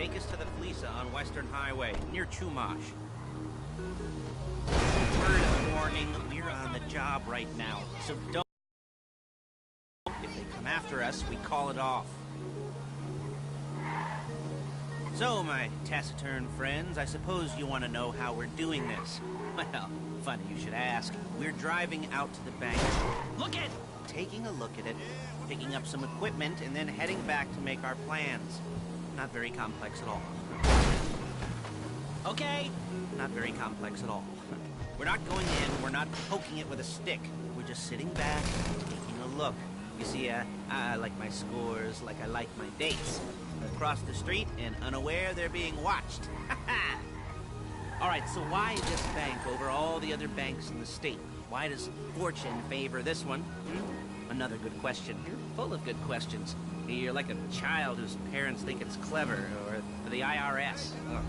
Take us to the Felisa on Western Highway, near Chumash. Word of warning, we're on the job right now, so don't... If they come after us, we call it off. So, my taciturn friends, I suppose you want to know how we're doing this. Well, funny you should ask. We're driving out to the bank. Taking a look at it, picking up some equipment, and then heading back to make our plans. Not very complex at all. Okay? Not very complex at all. We're not going in, we're not poking it with a stick. We're just sitting back, taking a look. You see, I like my scores like I like my dates. Across the street and unaware they're being watched. Alright, so why this bank over all the other banks in the state? Why does fortune favor this one? Another good question. You're full of good questions. You're like a child whose parents think it's clever, or the IRS. Oh.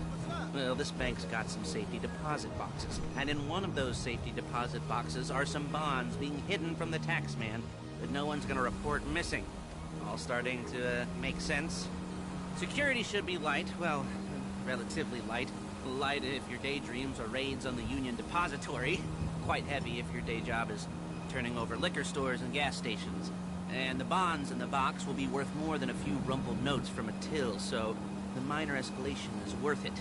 Well, this bank's got some safety deposit boxes, and in one of those safety deposit boxes are some bonds being hidden from the tax man that no one's gonna report missing. All starting to make sense? Security should be light, well, relatively light. Light if your daydreams are raids on the Union Depository. Quite heavy if your day job is turning over liquor stores and gas stations. And the bonds in the box will be worth more than a few rumpled notes from a till, so the minor escalation is worth it,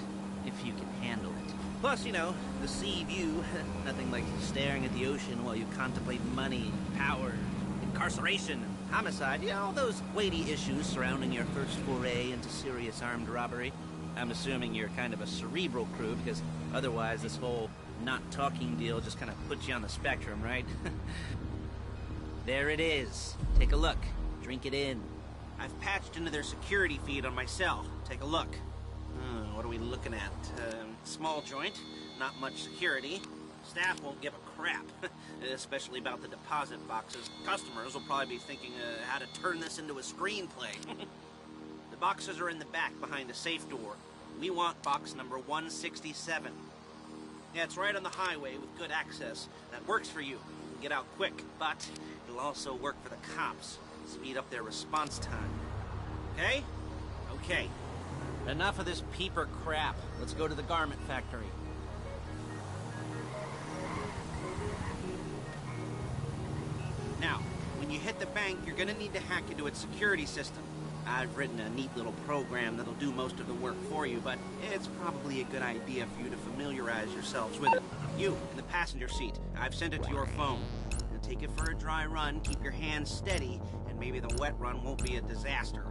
if you can handle it. Plus, you know, the sea view, nothing like staring at the ocean while you contemplate money, power, incarceration, and homicide, you know, all those weighty issues surrounding your first foray into serious armed robbery. I'm assuming you're kind of a cerebral crew, because otherwise this whole not talking deal just kind of puts you on the spectrum, right? There it is. Take a look. Drink it in. I've patched into their security feed on my cell. Take a look. What are we looking at? Small joint, not much security. Staff won't give a crap, especially about the deposit boxes. Customers will probably be thinking how to turn this into a screenplay. The boxes are in the back behind the safe door. We want box number 167. Yeah, it's right on the highway with good access. That works for you. You can get out quick, but it'll also work for the cops. Speed up their response time. Okay? Okay. Enough of this peeper crap. Let's go to the garment factory. Now, when you hit the bank, you're gonna need to hack into its security system. I've written a neat little program that'll do most of the work for you, but it's probably a good idea for you to familiarize yourselves with it. You, in the passenger seat, I've sent it to your phone. Now take it for a dry run, keep your hands steady, and maybe the wet run won't be a disaster.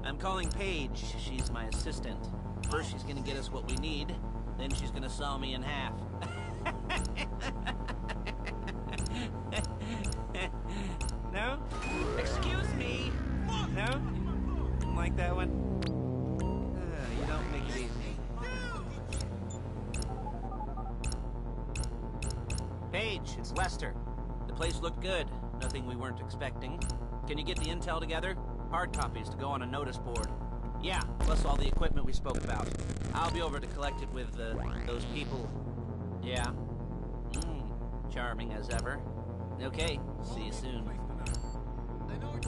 I'm calling Paige. She's my assistant. First she's gonna get us what we need, then she's gonna saw me in half. No? Excuse me? No? Didn't like that one? You don't make it easy. Paige, it's Lester. The place looked good. Nothing we weren't expecting. Can you get the intel together? Hard copies to go on a notice board. Yeah, plus all the equipment we spoke about. I'll be over to collect it with those people. Yeah. Charming as ever. Okay, see you soon.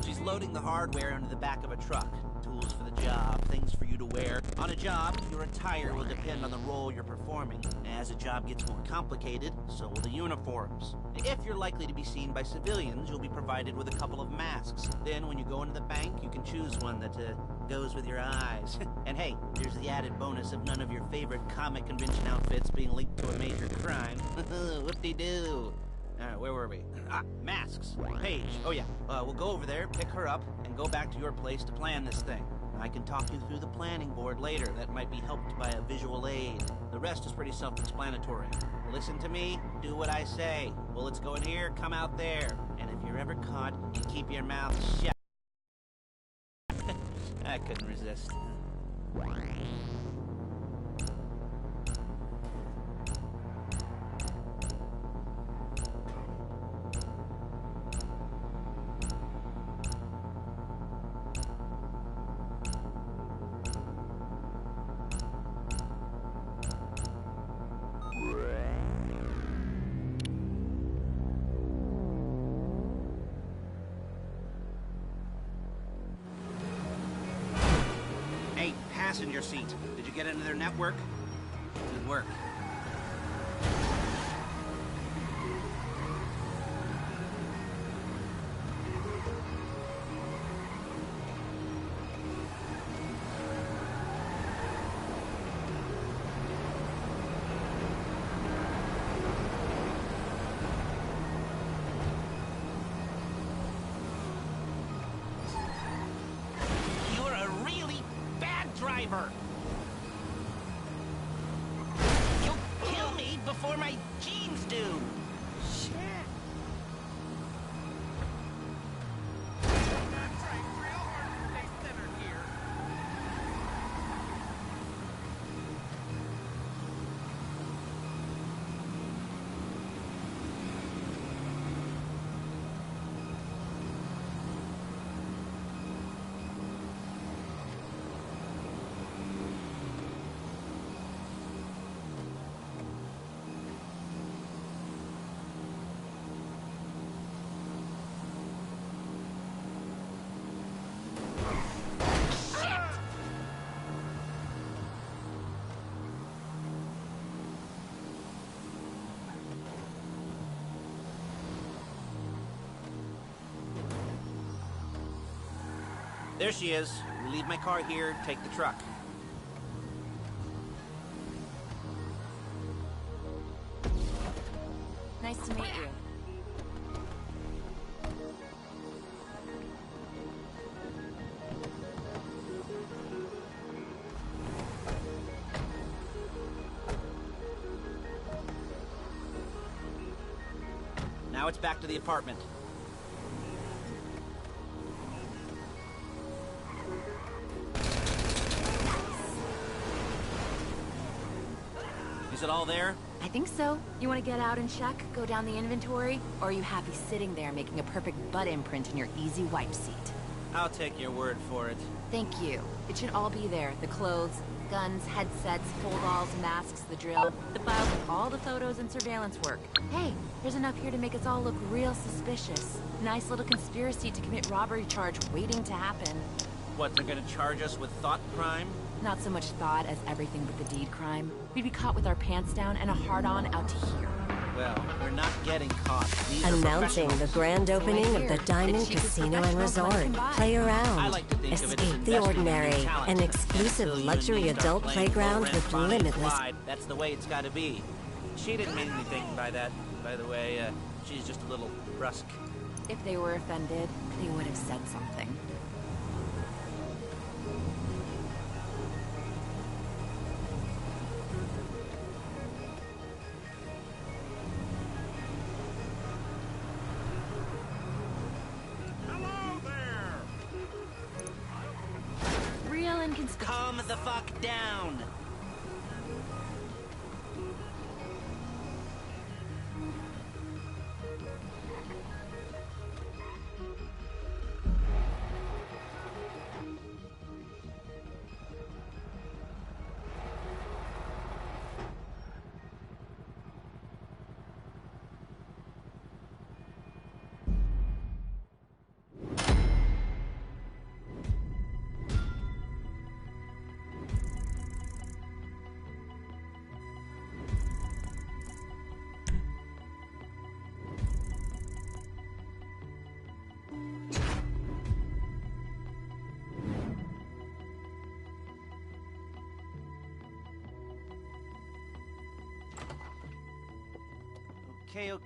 She's loading the hardware into the back of a truck. Tools for the job, things for you to wear. On a job, your attire will depend on the role you're performing. As a job gets more complicated, so will the uniforms. If you're likely to be seen by civilians, you'll be provided with a couple of masks. Then when you go into the bank, you can choose one that goes with your eyes. And hey, there's the added bonus of none of your favorite comic convention outfits being linked to a major crime. Whoop-de-doo. Alright, where were we? Masks. Paige. Oh yeah, we'll go over there, pick her up, and go back to your place to plan this thing. I can talk you through the planning board later. That might be helped by a visual aid. The rest is pretty self-explanatory. Listen to me, do what I say. Bullets go in here, come out there. And if you're ever caught, you keep your mouth shut. I couldn't resist. Passenger seat. Did you get into their network? Good work. Driver. You'll kill me before my jeans do. Shit. I'm trying real hard to stay centered here. There she is. We leave my car here, take the truck. Nice to meet you. Now it's back to the apartment. Is it all there? I think so. You want to get out and check? Go down the inventory? Or are you happy sitting there making a perfect butt imprint in your easy wipe seat? I'll take your word for it. Thank you. It should all be there. The clothes, guns, headsets, hold-alls, masks, the drill, the files with all the photos and surveillance work. Hey, there's enough here to make us all look real suspicious. Nice little conspiracy to commit robbery charge waiting to happen. What, they're gonna charge us with thought crime? Not so much thought as everything but the deed crime. We'd be caught with our pants down and a hard-on out to here. Well, we're not getting caught. These Announcing the grand opening of the Diamond Casino and Resort. Play around. Escape the ordinary. An exclusive luxury adult playground with limitless... That's the way it's gotta be. She didn't mean anything by that, by the way. She's just a little brusque. If they were offended, they would have said something. Calm the fuck down.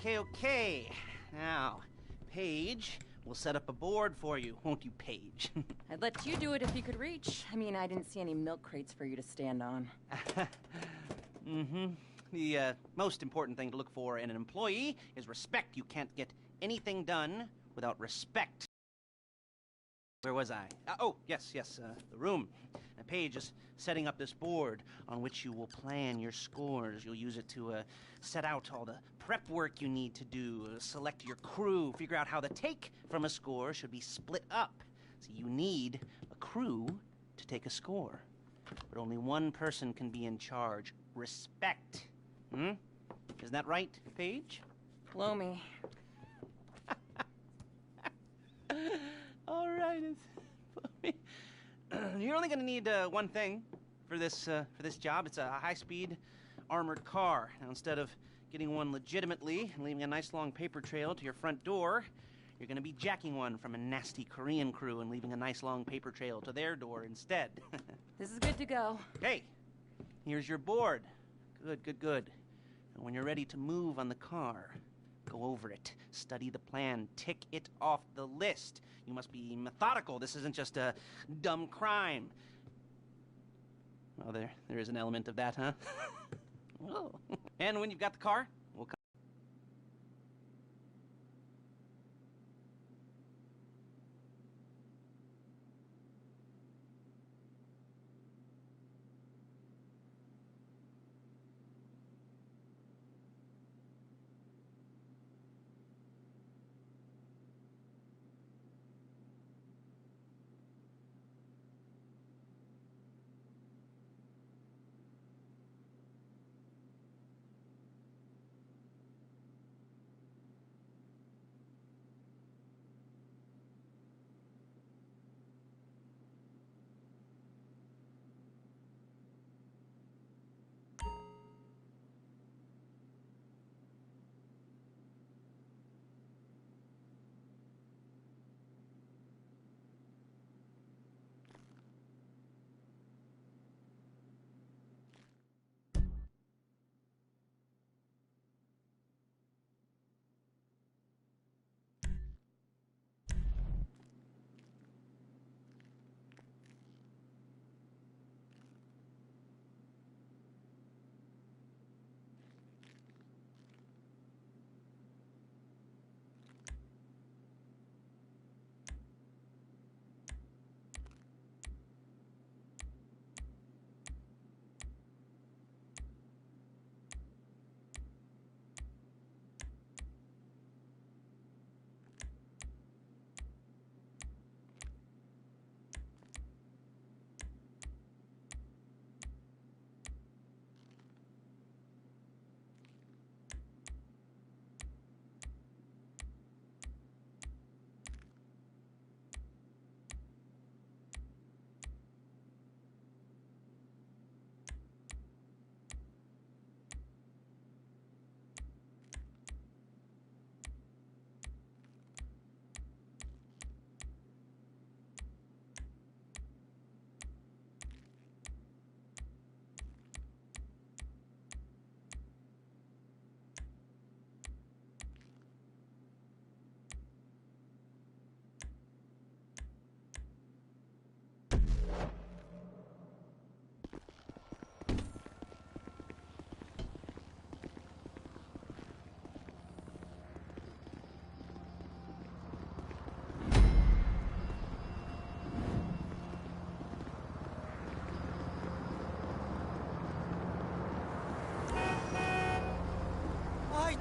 Okay. Now, page We'll set up a board for you, won't you, Paige? I'd let you do it if you could reach. I mean, I didn't see any milk crates for you to stand on. The most important thing to look for in an employee is respect. You can't get anything done without respect. Where was I? Yes, the room. Paige is setting up this board on which you will plan your scores. You'll use it to set out all the prep work you need to do, select your crew, figure out how the take from a score should be split up. So you need a crew to take a score. But only one person can be in charge. Respect. Isn't that right, Paige? Blow me. All right. You're only going to need one thing for this job. It's a high-speed armored car. Now, instead of getting one legitimately and leaving a nice long paper trail to your front door, you're going to be jacking one from a nasty Korean crew and leaving a nice long paper trail to their door instead. This is good to go. Hey, here's your board. Good. And when you're ready to move on the car, go over it, study the plan, tick it off the list. You must be methodical. This isn't just a dumb crime. Well, there is an element of that, huh? Oh. And when you've got the car, we'll come.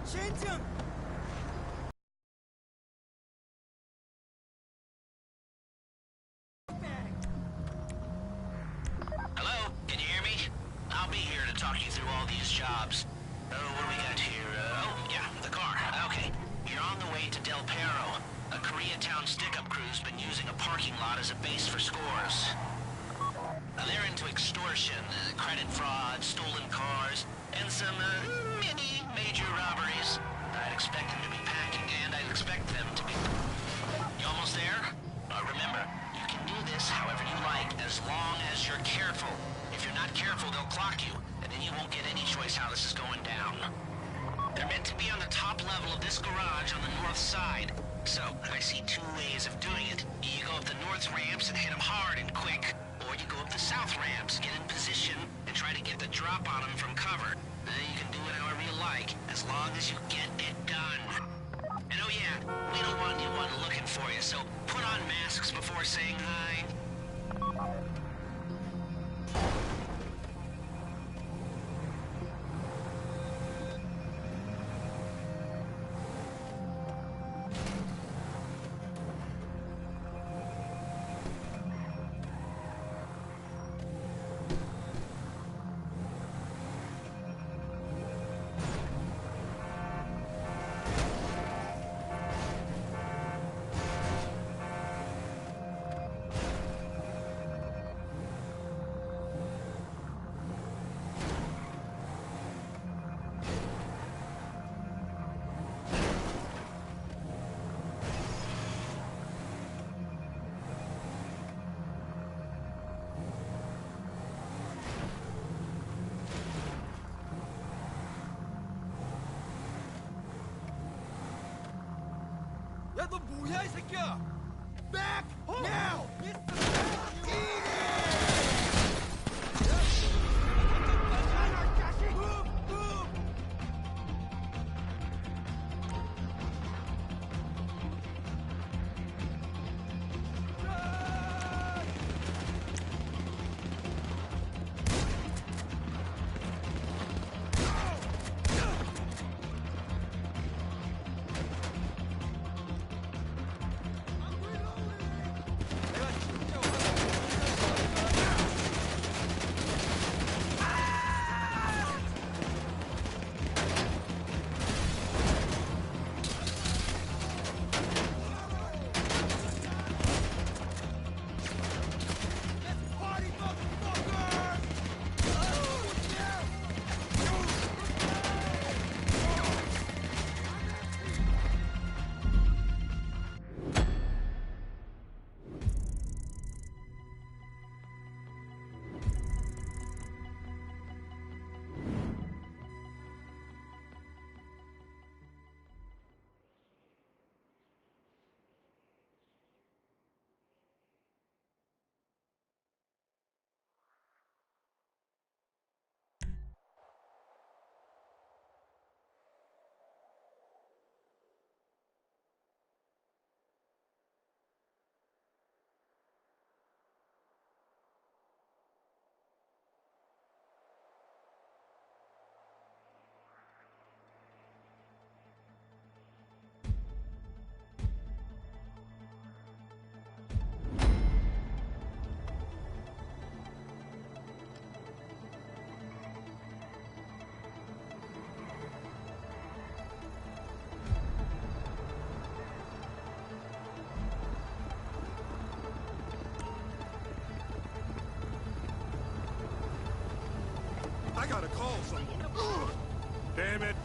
진정! Hello? Can you hear me? I'll be here to talk you through all these jobs. What do we got here? The car. Okay. You're on the way to Del Perro. A Koreatown stick-up crew's been using a parking lot as a base for scores. They're into extortion, credit fraud, stolen cars, and some, mini major robberies. I'd expect them to be packing, and I'd expect them to be... You almost there? Remember, you can do this however you like, as long as you're careful. If you're not careful, they'll clock you, and then you won't get any choice how this is going down. They're meant to be on the top level of this garage on the north side. So, I see two ways of doing it. You go up the north ramps and hit them hard and quick, or you go up the south ramps, get in position, and try to get the drop on them from cover. You can do it however you like, as long as you get it done. And oh yeah, we don't want anyone looking for you, so put on masks before saying hi. 야, 너 뭐야, 이 새끼야! Back now! Eat it! I gotta call someone. Damn it.